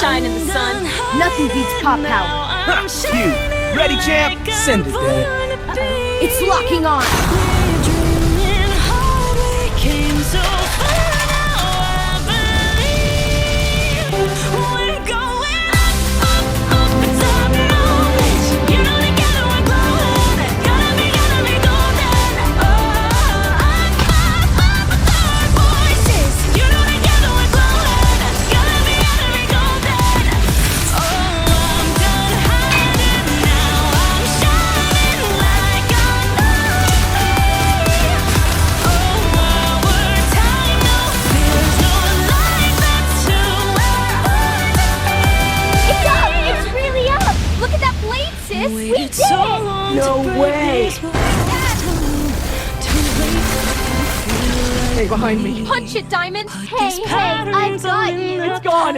shine in the sun. Nothing beats pop power. Ha! You! Ready, champ? Send it, Dad. It's locking on. We did it! No way! Hey, behind me. Punch it, Diamond! Hey, I got you! It's gone!